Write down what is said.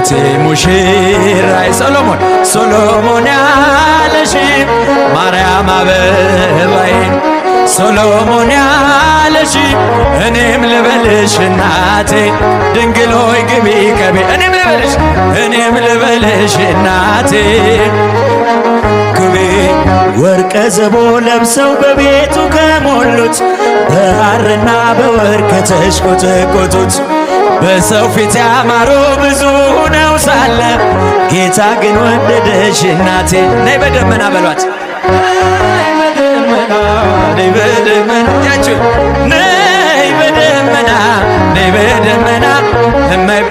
የሕይወቴ ሙሽራይ ሶሎሞን ያለሽ ማርያም አበባዬ ሶሎሞን ያለሽ እኔም ልበልሽ እናቴ ድንግል ሆይ ግቢ ከቤ እኔም ልበልሽ እናቴ ግቢ ወርቀ ዘቦ ለብሰው በቤቱ ከሞሉት በሐርና በወርቅ ከተሽቆጠቆጡት በሰው ፊት ያማሩ ብዙ ሆነው ሳለ ጌታ ግን ወደደሽ እናቴ። ነይ በደመና በሏት ነይ በደመና ያችሁ ነይ በደመና እማይ